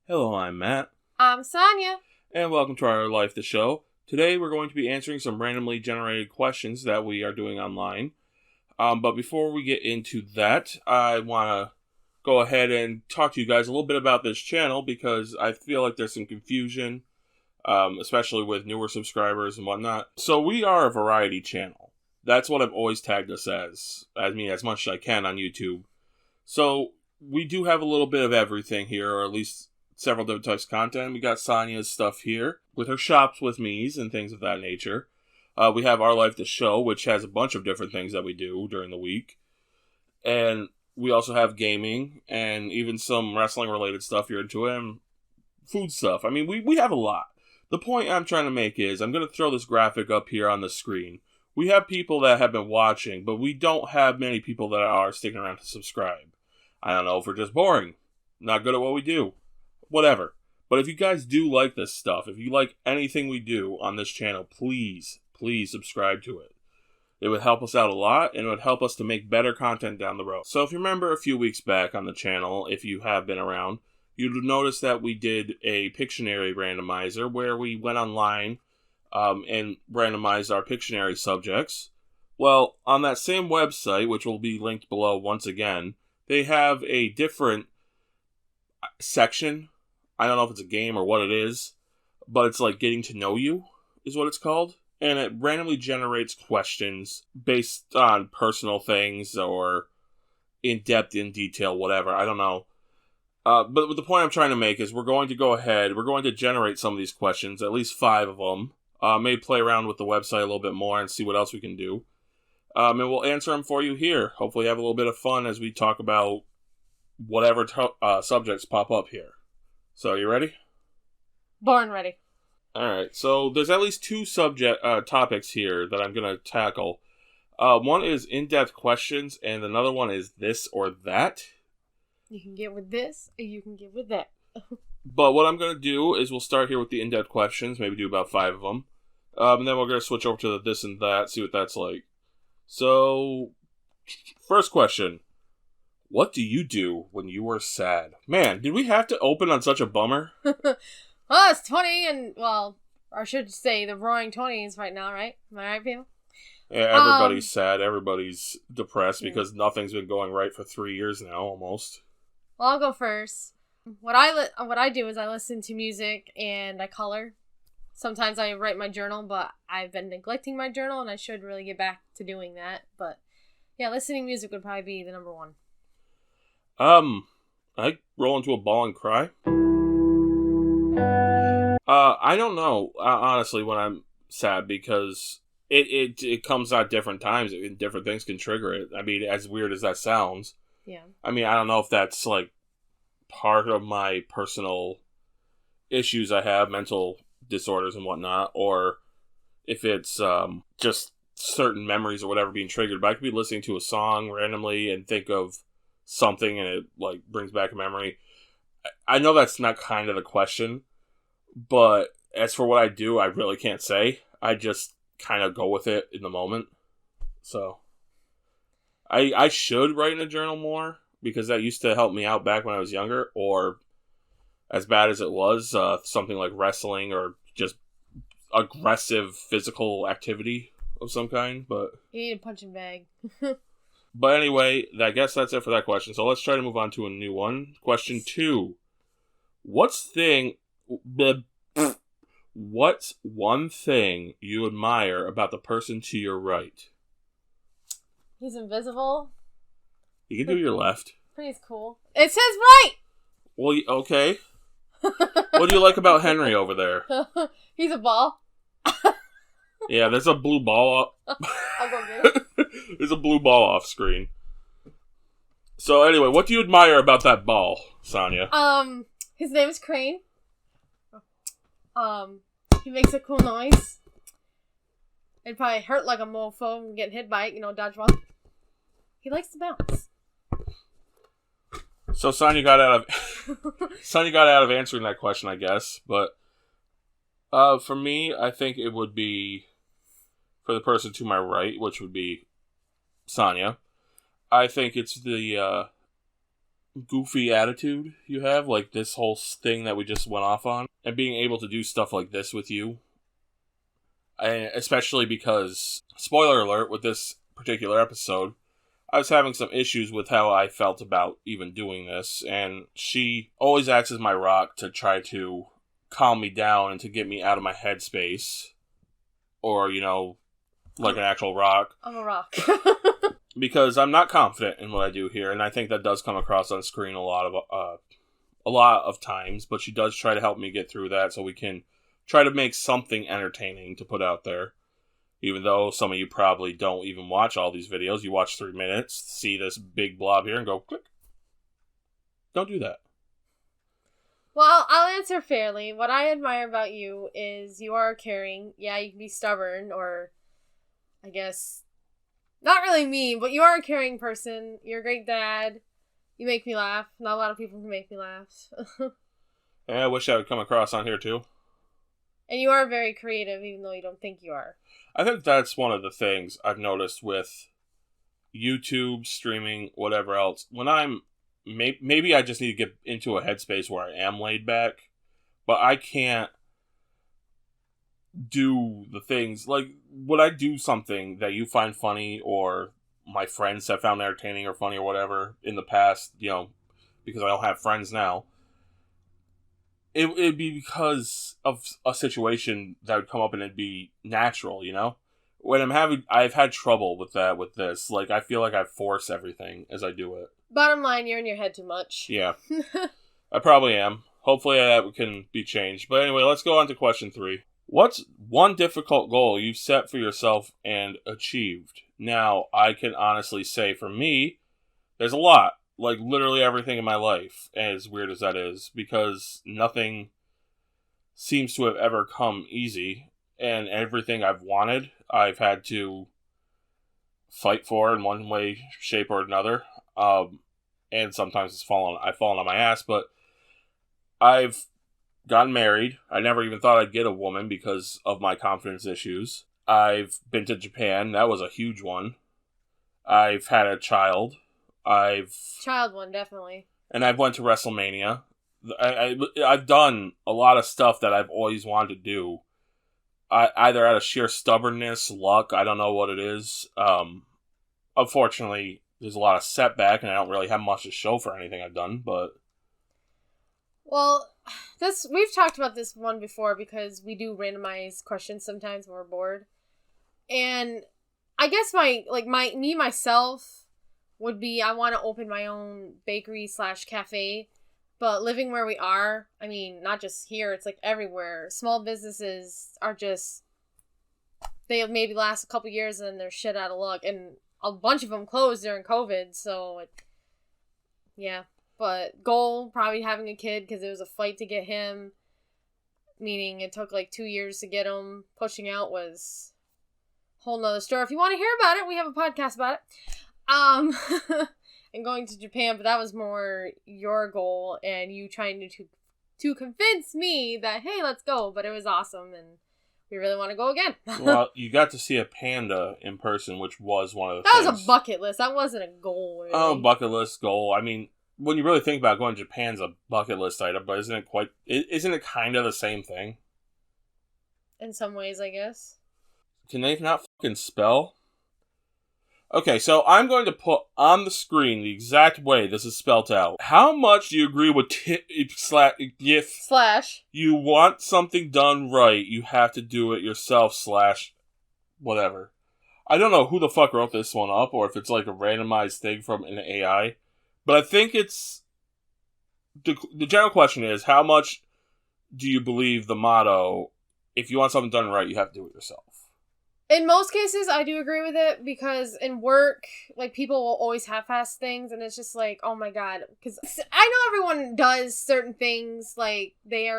Hello, I'm Matt, I'm Sonja. and welcome to our Life the Show. Today we're going to be answering some randomly generated questions that we are doing online. But before we get into that, I want to go ahead and talk to you guys a little bit about this channel because I feel like there's some confusion, especially with newer subscribers and whatnot. So we are a variety channel. That's what I've always tagged us as. I mean, as much as I can on YouTube. So we do have a little bit of everything here, or at least several different types of content. We got Sonja's stuff here with her shops with me's and things of that nature. We have Our Life the Show, which has a bunch of different things that we do during the week. And we also have gaming and even some wrestling related stuff you're into it, and food stuff. I mean, we have a lot. The point I'm trying to make is I'm going to throw this graphic up here on the screen. We have people that have been watching, but we don't have many people that are sticking around to subscribe. I don't know if we're just boring, not good at what we do, whatever. But if you guys do like this stuff, if you like anything we do on this channel, please subscribe to it. It would help us out a lot, and it would help us to make better content down the road. So if you remember a few weeks back on the channel, if you have been around, you'd notice that we did a Pictionary Randomizer where we went online and randomized our Pictionary subjects. Well, on that same website, which will be linked below once again, they have a different section. I don't know if it's a game or what it is, but it's like Getting to Know You is what it's called. And it randomly generates questions based on personal things or in-depth, in detail, whatever. I don't know. But the point I'm trying to make is we're going to generate some of these questions, at least 5 of them. Maybe play around with the website a little bit more and see what else we can do. And we'll answer them for you here. Hopefully have a little bit of fun as we talk about whatever subjects pop up here. So, you ready? Born ready. Alright, so there's at least 2 topics here that I'm going to tackle. One is in-depth questions, and another one is this or that. You can get with this, or you can get with that. But what I'm going to do is we'll start here with the in-depth questions, maybe do about 5 of them. And then we're going to switch over to the this and that, see what that's like. So, first question. What do you do when you are sad? Man, did we have to open on such a bummer? Well, it's 20 and, well, or I should say the roaring 20s right now, right? Am I right, people? Yeah, everybody's sad. Everybody's depressed because nothing's been going right for 3 years now, almost. Well, I'll go first. What I do is I listen to music and I color. Sometimes I write my journal, but I've been neglecting my journal and I should really get back to doing that. But yeah, listening to music would probably be the number one. I roll into a ball and cry. I don't know, honestly, when I'm sad, because it comes at different times, and different things can trigger it. I mean, as weird as that sounds. Yeah. I mean, I don't know if that's, like, part of my personal issues I have, mental disorders and whatnot, or if it's just certain memories or whatever being triggered. But I could be listening to a song randomly and think of something and it like brings back a memory. I know that's not kind of the question, but as for what I do, I really can't say. I just kind of go with it in the moment. So I should write in a journal more, because that used to help me out back when I was younger, or as bad as it was, something like wrestling or just aggressive physical activity of some kind. But You need a punching bag. But anyway, I guess that's it for that question. So let's try to move on to a new one. Question 2. What's one thing you admire about the person to your right? He's invisible. You can do your left. Pretty cool. It says right! Well, okay. What do you like about Henry over there? He's a ball. Yeah, there's a blue ball up. I'll go get it. There's a blue ball off screen. So anyway, what do you admire about that ball, Sonja? His name is Crane. He makes a cool noise. It'd probably hurt like a mofo getting hit by it, dodgeball. He likes to bounce. So Sonja got out of answering that question, I guess. But for me, I think it would be for the person to my right, which would be Sonja. I think it's the goofy attitude you have, like this whole thing that we just went off on, and being able to do stuff like this with you. And especially because, spoiler alert, with this particular episode, I was having some issues with how I felt about even doing this, and she always acts as my rock to try to calm me down and to get me out of my headspace. Or, like an actual rock. I'm a rock. Because I'm not confident in what I do here, and I think that does come across on screen a lot of times, but she does try to help me get through that so we can try to make something entertaining to put out there. Even though some of you probably don't even watch all these videos. You watch 3 minutes, see this big blob here, and go, click. Don't do that. Well, I'll answer fairly. What I admire about you is you are caring. Yeah, you can be stubborn, or I guess not really mean, but you are a caring person. You're a great dad. You make me laugh. Not a lot of people can make me laugh. Yeah, I wish I would come across on here too. And you are very creative, even though you don't think you are. I think that's one of the things I've noticed with YouTube, streaming, whatever else. When I'm... Maybe I just need to get into a headspace where I am laid back, but I can't do the things, like, would I do something that you find funny or my friends have found entertaining or funny or whatever in the past, because I don't have friends now, it'd be because of a situation that would come up and it'd be natural, When I've had trouble with that with this. Like, I feel like I force everything as I do it. Bottom line, you're in your head too much. Yeah. I probably am. Hopefully that can be changed. But anyway, let's go on to question 3. What's one difficult goal you've set for yourself and achieved? Now, I can honestly say for me, there's a lot. Like, literally everything in my life, as weird as that is, because nothing seems to have ever come easy. And everything I've wanted, I've had to fight for in one way, shape, or another. And sometimes I've fallen on my ass, but I've gotten married. I never even thought I'd get a woman because of my confidence issues. I've been to Japan. That was a huge one. I've had a child. Child one, definitely. And I've went to WrestleMania. I've done a lot of stuff that I've always wanted to do. Either out of sheer stubbornness, luck, I don't know what it is. Unfortunately, there's a lot of setback, and I don't really have much to show for anything I've done, but... Well, we've talked about this one before because we do randomize questions sometimes when we're bored. And I guess myself would be, I want to open my own bakery/cafe, but living where we are, I mean, not just here, it's like everywhere. Small businesses are just, they maybe last a couple years and then they're shit out of luck. And a bunch of them closed during COVID, so yeah. But goal, probably having a kid, because it was a fight to get him. Meaning it took like 2 years to get him. Pushing out was a whole nother story. If you want to hear about it, we have a podcast about it. And going to Japan, but that was more your goal and you trying to convince me that, hey, let's go. But it was awesome and we really want to go again. Well, you got to see a panda in person, which was one of the things. That was a bucket list. That wasn't a goal, really. Oh, bucket list goal. I mean, when you really think about it, going to Japan's a bucket list item, but isn't it kind of the same thing? In some ways, I guess. Can they not fucking spell? Okay, so I'm going to put on the screen the exact way this is spelt out. How much do you agree with if you want something done right, you have to do it yourself / whatever. I don't know who the fuck wrote this one up, or if it's like a randomized thing from an AI. But I think it's... The general question is, how much do you believe the motto, if you want something done right, you have to do it yourself? In most cases, I do agree with it, because in work, like, people will always half-ass things, and it's just like, oh my god. Because I know everyone does certain things, like, they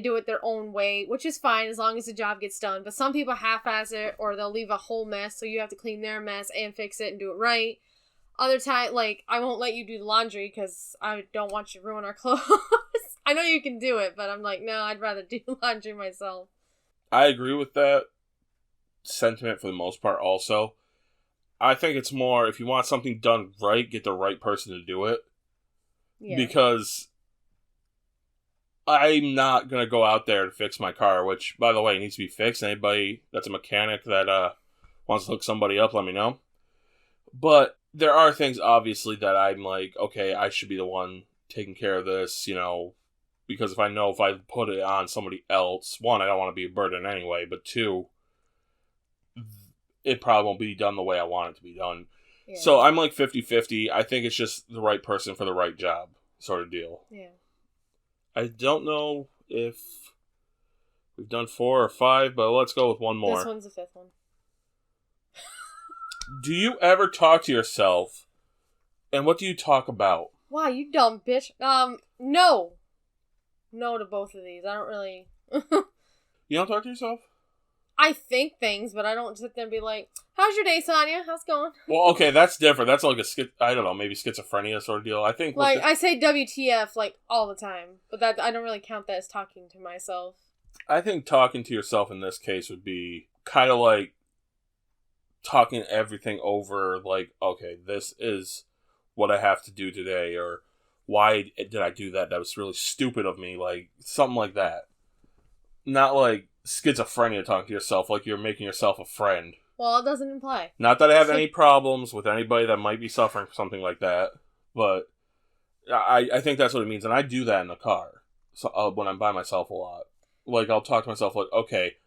do it their own way, which is fine as long as the job gets done. But some people half-ass it, or they'll leave a whole mess, so you have to clean their mess and fix it and do it right. Other time, like, I won't let you do the laundry because I don't want you to ruin our clothes. I know you can do it, but I'm like, no, I'd rather do laundry myself. I agree with that sentiment for the most part also. I think it's more, if you want something done right, get the right person to do it. Yeah. Because I'm not going to go out there to fix my car, which, by the way, needs to be fixed. Anybody that's a mechanic that wants to hook somebody up, let me know. But there are things, obviously, that I'm like, okay, I should be the one taking care of this, because if I put it on somebody else, one, I don't want to be a burden anyway, but two, it probably won't be done the way I want it to be done. Yeah. So I'm like 50-50. I think it's just the right person for the right job sort of deal. Yeah. I don't know if we've done 4 or 5, but let's go with one more. This one's the 5th one. Do you ever talk to yourself? And what do you talk about? Wow, you dumb bitch. No. No to both of these. I don't really... You don't talk to yourself? I think things, but I don't sit there and be like, how's your day, Sonja? How's it going? Well, okay, that's different. That's like I don't know, maybe schizophrenia sort of deal. I think... Like, I say WTF, like, all the time. But that I don't really count that as talking to myself. I think talking to yourself in this case would be kind of like talking everything over, like, okay, this is what I have to do today, or why did I do that? That was really stupid of me, like, something like that. Not like schizophrenia talking to yourself like you're making yourself a friend. Well, it doesn't imply. Not that I have any problems with anybody that might be suffering from something like that, but I think that's what it means, and I do that in the car when I'm by myself a lot. Like, I'll talk to myself like, okay,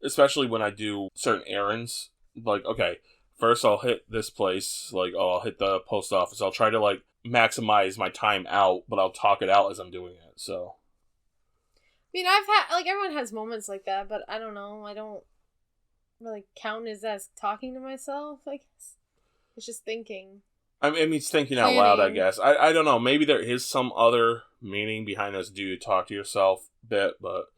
especially when I do certain errands, like, okay, first I'll hit this place, like, I'll hit the post office. I'll try to, like, maximize my time out, but I'll talk it out as I'm doing it, so... I mean, I've had, like, everyone has moments like that, but I don't know. I don't really count as talking to myself, I guess. It's just thinking. I mean, it's thinking out loud, I guess. I don't know. Maybe there is some other meaning behind this do you talk to yourself bit, but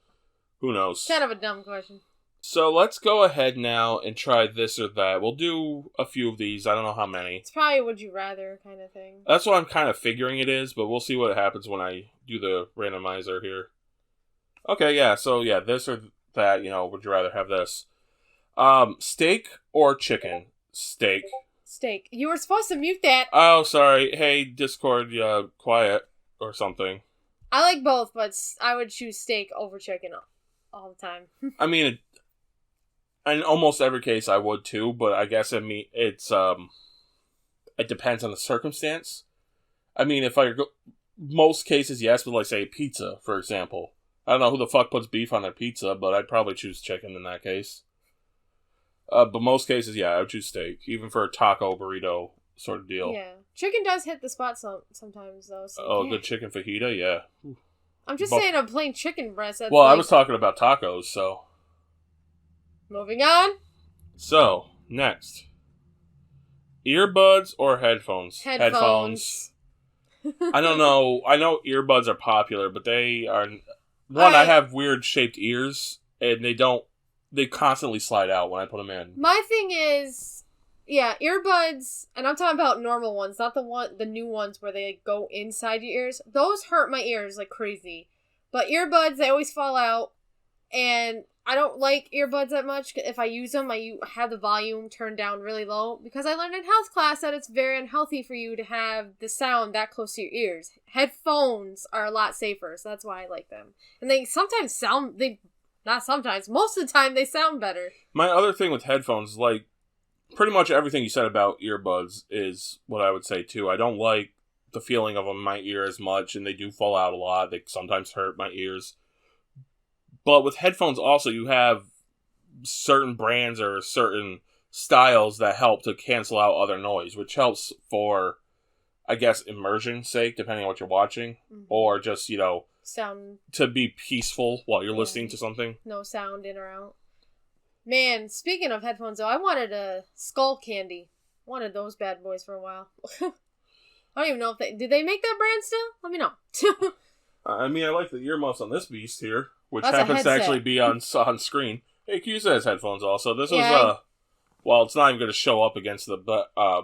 who knows? Kind of a dumb question. So let's go ahead now and try this or that. We'll do a few of these. I don't know how many. It's probably would you rather kind of thing. That's what I'm kind of figuring it is, but we'll see what happens when I do the randomizer here. Okay, yeah, so yeah, this or that, would you rather have this? Steak or chicken? Steak. Steak. You were supposed to mute that. Oh, sorry. Hey, Discord, quiet or something. I like both, but I would choose steak over chicken all the time. I mean, in almost every case I would too, but I guess it depends on the circumstance. I mean, most cases, yes, but like, say, pizza, for example. I don't know who the fuck puts beef on their pizza, but I'd probably choose chicken in that case. But most cases, yeah, I would choose steak, even for a taco burrito sort of deal. Yeah. Chicken does hit the spot sometimes, though. So oh, good chicken fajita, yeah. I'm just saying a plain chicken breast. Well, I was talking about tacos, so... Moving on. So, next. Earbuds or headphones? Headphones. I don't know. I know earbuds are popular, but they are... One, I have weird shaped ears, and they constantly slide out when I put them in. My thing is, yeah, earbuds, and I'm talking about normal ones, not the new ones where they go inside your ears. Those hurt my ears like crazy. But earbuds, they always fall out, and I don't like earbuds that much. If I use them, I have the volume turned down really low, because I learned in health class that it's very unhealthy for you to have the sound that close to your ears. Headphones are a lot safer, so that's why I like them. And they sometimes most of the time they sound better. My other thing with headphones, like, pretty much everything you said about earbuds is what I would say too. I don't like the feeling of them in my ear as much, and they do fall out a lot. They sometimes hurt my ears. But with headphones also, you have certain brands or certain styles that help to cancel out other noise, which helps for, I guess, immersion's sake, depending on what you're watching, or just, sound to be peaceful while you're listening to something. No sound in or out. Man, speaking of headphones, though, I wanted a Skull Candy. Wanted those bad boys for a while. I don't even know if did they make that brand still? Let me know. I mean, I like the earmuffs on this beast here, which That's happens to actually be on screen. Hey, Q says headphones also. This was, well, it's not even going to show up against the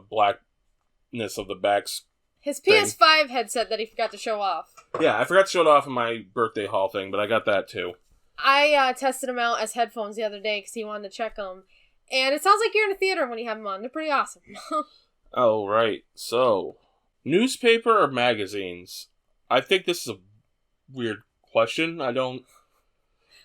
blackness of the backs. His PS5 headset that he forgot to show off. Yeah, I forgot to show it off in my birthday haul thing, but I got that too. I tested them out as headphones the other day because he wanted to check them. And it sounds like you're in a theater when you have them on. They're pretty awesome. Oh, right. So, newspaper or magazines? I think this is a weird question. I don't...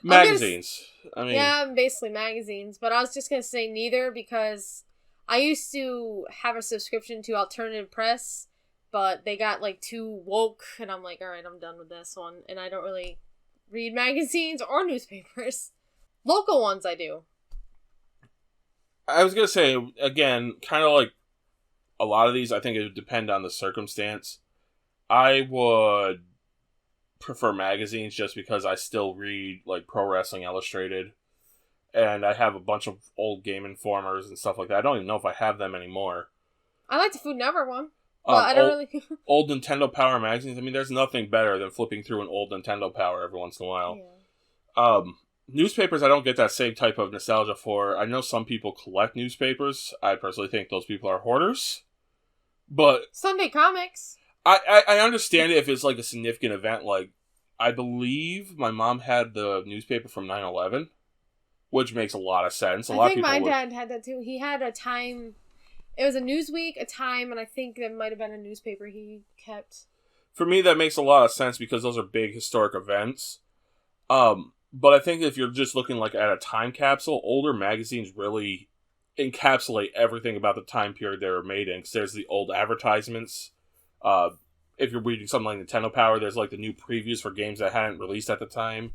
Magazines. Yeah, basically magazines. But I was just going to say neither because I used to have a subscription to Alternative Press, but they got, like, too woke, and I'm like, alright, I'm done with this one. And I don't really read magazines or newspapers. Local ones I do. I was going to say, again, kind of like a lot of these, I think it would depend on the circumstance. I would prefer magazines just because I still read, like, Pro Wrestling Illustrated. And I have a bunch of old Game Informers and stuff like that. I don't even know if I have them anymore. I like the Food Network one. Well, I don't really... old Nintendo Power magazines. I mean, there's nothing better than flipping through an old Nintendo Power every once in a while. Yeah. Newspapers, I don't get that same type of nostalgia for. I know some people collect newspapers. I personally think those people are hoarders. But... Sunday Comics. I understand it if it's like a significant event. Like, I believe my mom had the newspaper from 9/11, which makes a lot of sense. I think my dad had that too. He had a Time. It was a Newsweek, a Time, and I think there might have been a newspaper he kept. For me, that makes a lot of sense because those are big historic events. But I think if you're just looking like at a time capsule, older magazines really encapsulate everything about the time period they were made in. Because there's the old advertisements. If you're reading something like Nintendo Power, there's like the new previews for games that hadn't released at the time.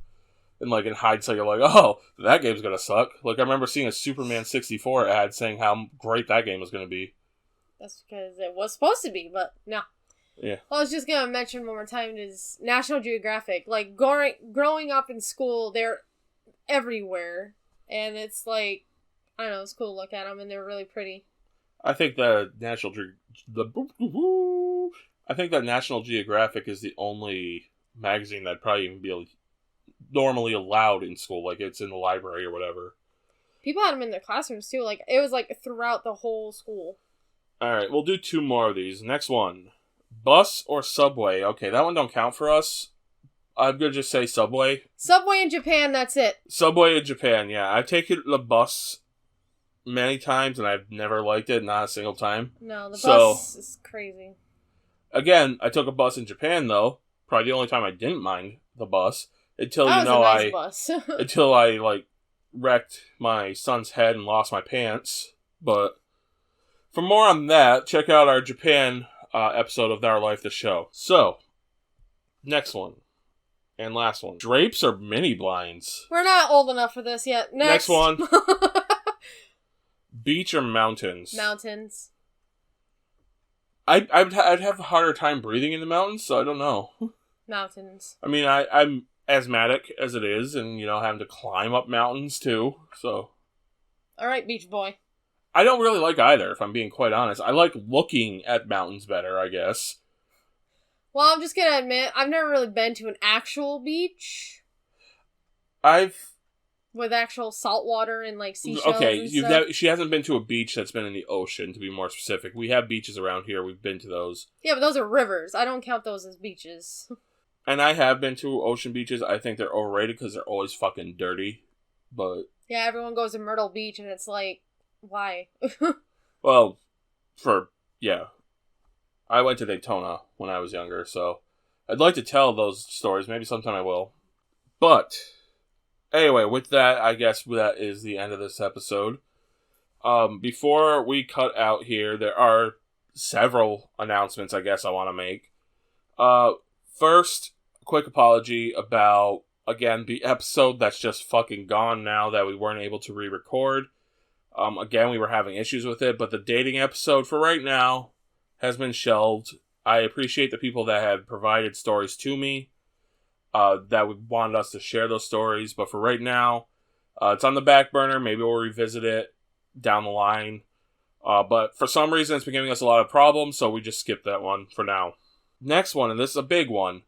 And like in hindsight, you're like, oh, that game's gonna suck. Like I remember seeing a Superman 64 ad saying how great that game was gonna be. That's because it was supposed to be, but no. Yeah. Well, I was just gonna mention one more time is National Geographic. Like growing up in school, they're everywhere, and it's like I don't know, it's cool to look at them, and they're really pretty. I think that National Geographic is the only magazine that'd probably even be normally allowed in school, like it's in the library or whatever. People had them in their classrooms too, like it was like throughout the whole school. Alright, we'll do 2 more of these. Next one. Bus or subway? Okay, that one don't count for us. I'm gonna just say subway. Subway in Japan, that's it. Subway in Japan, yeah. I've taken the bus many times and I've never liked it, not a single time. No, the bus is crazy. Again, I took a bus in Japan though. Probably the only time I didn't mind the bus. Until bus. until I like wrecked my son's head and lost my pants. But for more on that, check out our Japan episode of Our Life the Show. So, next one and last one: drapes or mini blinds? We're not old enough for this yet. Next one: beach or mountains? Mountains. I'd have a harder time breathing in the mountains, so I don't know. Mountains. I mean, I'm asthmatic as it is, and having to climb up mountains too, so all right, beach boy. I don't really like either, if I'm being quite honest. I like looking at mountains better, I guess. Well, I'm just gonna admit I've never really been to an actual beach with actual salt water and like seashells. Okay, she hasn't been to a beach that's been in the ocean, to be more specific. We have beaches around here, we've been to those. Yeah, but those are rivers. I don't count those as beaches. And I have been to ocean beaches. I think they're overrated because they're always fucking dirty. But yeah, everyone goes to Myrtle Beach and it's like, why? Well, I went to Daytona when I was younger, so I'd like to tell those stories. Maybe sometime I will. But anyway, with that, I guess that is the end of this episode. Before we cut out here, there are several announcements I guess I want to make. First, quick apology about, again, the episode that's just fucking gone now that we weren't able to re-record. Again, we were having issues with it, but the dating episode for right now has been shelved. I appreciate the people that have provided stories to me, that wanted us to share those stories, but for right now, it's on the back burner. Maybe we'll revisit it down the line. But for some reason, it's been giving us a lot of problems, so we just skipped that one for now. Next one, and this is a big one.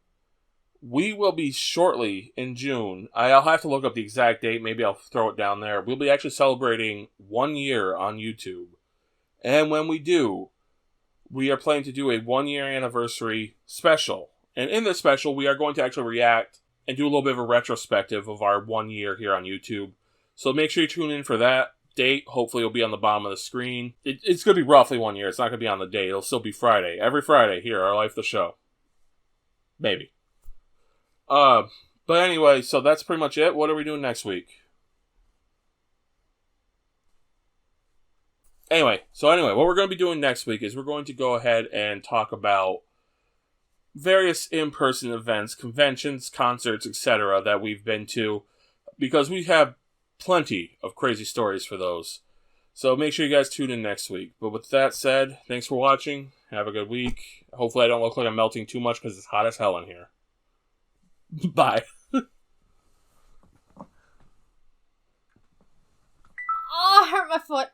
We will be shortly in June. I'll have to look up the exact date. Maybe I'll throw it down there. We'll be actually celebrating 1 year on YouTube. And when we do, we are planning to do a 1 year anniversary special. And in this special, we are going to actually react and do a little bit of a retrospective of our 1 year here on YouTube. So make sure you tune in for that date. Hopefully it'll be on the bottom of the screen. It's going to be roughly 1 year. It's not going to be on the date. It'll still be Friday. Every Friday here, Our Life the Show. Maybe. But anyway, so that's pretty much it. What are we doing next week? Anyway, what we're going to be doing next week is we're going to go ahead and talk about various in-person events, conventions, concerts, etc. that we've been to, because we have plenty of crazy stories for those. So make sure you guys tune in next week. But with that said, thanks for watching. Have a good week. Hopefully I don't look like I'm melting too much because it's hot as hell in here. Bye. Oh, I hurt my foot.